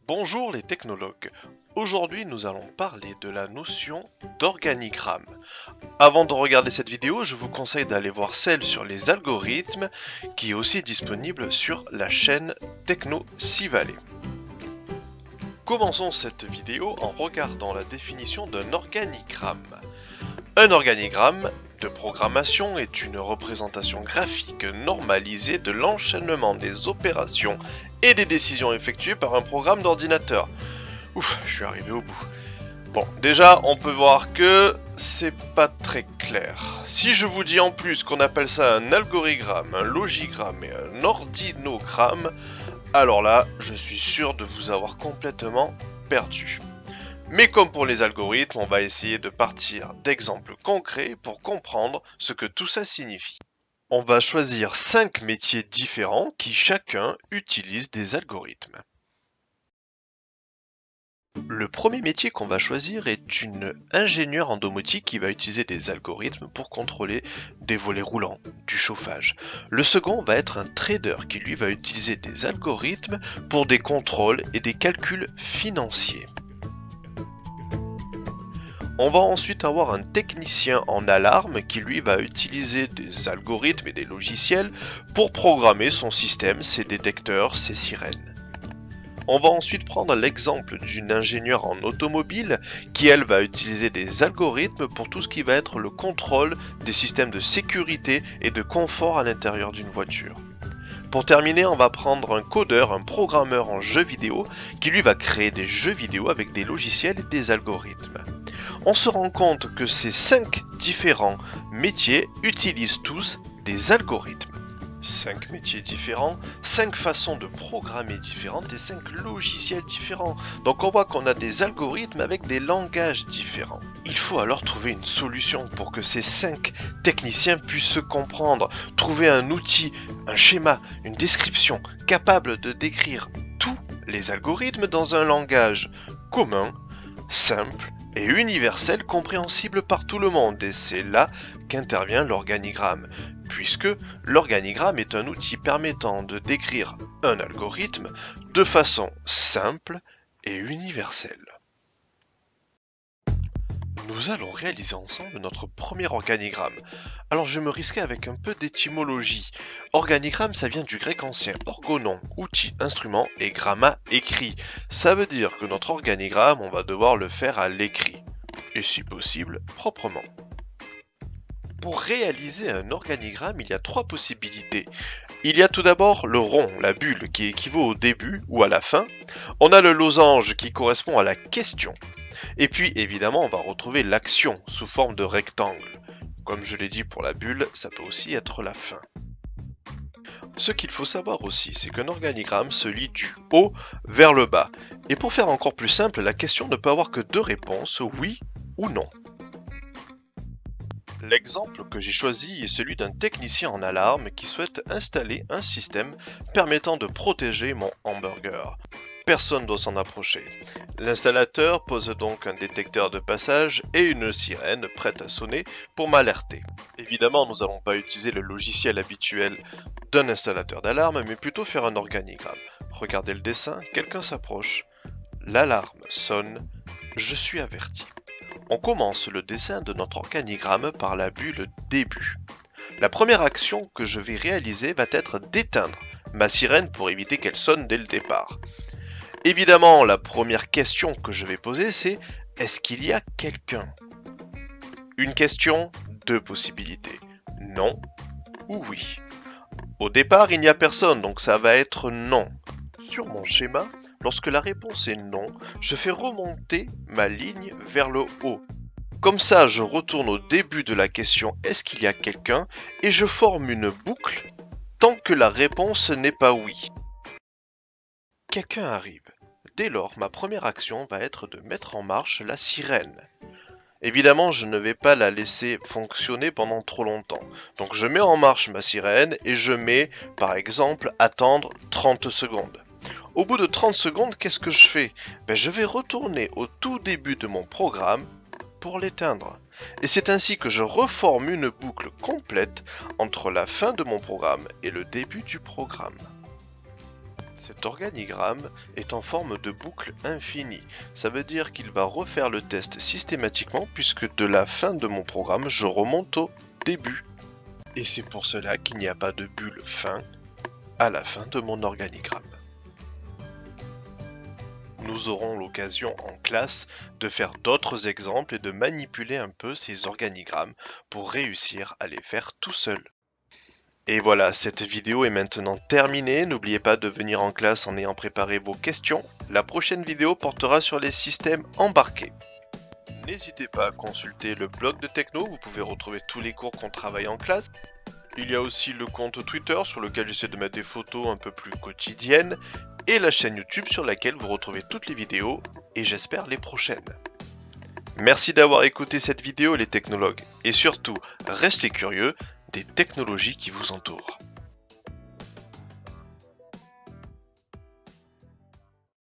Bonjour les technologues. Aujourd'hui nous allons parler de la notion d'organigramme. Avant de regarder cette vidéo, je vous conseille d'aller voir celle sur les algorithmes qui est aussi disponible sur la chaîne Techno Valley. Commençons cette vidéo en regardant la définition d'un organigramme. Un organigramme de programmation est une représentation graphique normalisée de l'enchaînement des opérations et des décisions effectuées par un programme d'ordinateur. Ouf, je suis arrivé au bout. Bon, déjà, on peut voir que c'est pas très clair. Si je vous dis en plus qu'on appelle ça un algorigramme, un logigramme et un ordinogramme, alors là, je suis sûr de vous avoir complètement perdu. Mais comme pour les algorithmes, on va essayer de partir d'exemples concrets pour comprendre ce que tout ça signifie. On va choisir 5 métiers différents qui chacun utilise des algorithmes. Le premier métier qu'on va choisir est une ingénieure en domotique qui va utiliser des algorithmes pour contrôler des volets roulants, du chauffage. Le second va être un trader qui lui va utiliser des algorithmes pour des contrôles et des calculs financiers. On va ensuite avoir un technicien en alarme qui lui va utiliser des algorithmes et des logiciels pour programmer son système, ses détecteurs, ses sirènes. On va ensuite prendre l'exemple d'une ingénieure en automobile qui elle va utiliser des algorithmes pour tout ce qui va être le contrôle des systèmes de sécurité et de confort à l'intérieur d'une voiture. Pour terminer, on va prendre un codeur, un programmeur en jeux vidéo qui lui va créer des jeux vidéo avec des logiciels et des algorithmes. On se rend compte que ces 5 différents métiers utilisent tous des algorithmes. 5 métiers différents, 5 façons de programmer différentes et 5 logiciels différents. Donc on voit qu'on a des algorithmes avec des langages différents. Il faut alors trouver une solution pour que ces 5 techniciens puissent se comprendre, trouver un outil, un schéma, une description capable de décrire tous les algorithmes dans un langage commun, simple et universel, compréhensible par tout le monde. Et c'est là qu'intervient l'organigramme, puisque l'organigramme est un outil permettant de décrire un algorithme de façon simple et universelle. Nous allons réaliser ensemble notre premier organigramme. Alors je vais me risquer avec un peu d'étymologie. Organigramme, ça vient du grec ancien orgonon, outil, instrument, et gramma, écrit. Ça veut dire que notre organigramme, on va devoir le faire à l'écrit, et si possible, proprement. Pour réaliser un organigramme, il y a 3 possibilités. Il y a tout d'abord le rond, la bulle, qui équivaut au début ou à la fin. On a le losange qui correspond à la question. Et puis évidemment on va retrouver l'action sous forme de rectangle. Comme je l'ai dit pour la bulle, ça peut aussi être la fin. Ce qu'il faut savoir aussi, c'est qu'un organigramme se lit du haut vers le bas. Et pour faire encore plus simple, la question ne peut avoir que 2 réponses, oui ou non. L'exemple que j'ai choisi est celui d'un technicien en alarme qui souhaite installer un système permettant de protéger mon hamburger. Personne ne doit s'en approcher. L'installateur pose donc un détecteur de passage et une sirène prête à sonner pour m'alerter. Évidemment, nous n'allons pas utiliser le logiciel habituel d'un installateur d'alarme, mais plutôt faire un organigramme. Regardez le dessin, quelqu'un s'approche. L'alarme sonne, je suis averti. On commence le dessin de notre organigramme par la bulle début. La première action que je vais réaliser va être d'éteindre ma sirène pour éviter qu'elle sonne dès le départ. Évidemment, la première question que je vais poser, c'est « Est-ce qu'il y a quelqu'un ?» Une question, 2 possibilités. Non ou oui. Au départ, il n'y a personne, donc ça va être non. Sur mon schéma, lorsque la réponse est non, je fais remonter ma ligne vers le haut. Comme ça, je retourne au début de la question « Est-ce qu'il y a quelqu'un ?» et je forme une boucle tant que la réponse n'est pas oui. Quelqu'un arrive. Dès lors, ma première action va être de mettre en marche la sirène. Évidemment, je ne vais pas la laisser fonctionner pendant trop longtemps. Donc je mets en marche ma sirène et je mets, par exemple, attendre 30 secondes. Au bout de 30 secondes, qu'est-ce que je fais? Je vais retourner au tout début de mon programme pour l'éteindre. Et c'est ainsi que je reforme une boucle complète entre la fin de mon programme et le début du programme. Cet organigramme est en forme de boucle infinie. Ça veut dire qu'il va refaire le test systématiquement puisque de la fin de mon programme, je remonte au début. Et c'est pour cela qu'il n'y a pas de bulle fin à la fin de mon organigramme. Nous aurons l'occasion en classe de faire d'autres exemples et de manipuler un peu ces organigrammes pour réussir à les faire tout seul. Et voilà, cette vidéo est maintenant terminée. N'oubliez pas de venir en classe en ayant préparé vos questions. La prochaine vidéo portera sur les systèmes embarqués. N'hésitez pas à consulter le blog de Techno, vous pouvez retrouver tous les cours qu'on travaille en classe. Il y a aussi le compte Twitter sur lequel j'essaie de mettre des photos un peu plus quotidiennes et la chaîne YouTube sur laquelle vous retrouvez toutes les vidéos et j'espère les prochaines. Merci d'avoir écouté cette vidéo les technologues et surtout, restez curieux des technologies qui vous entourent.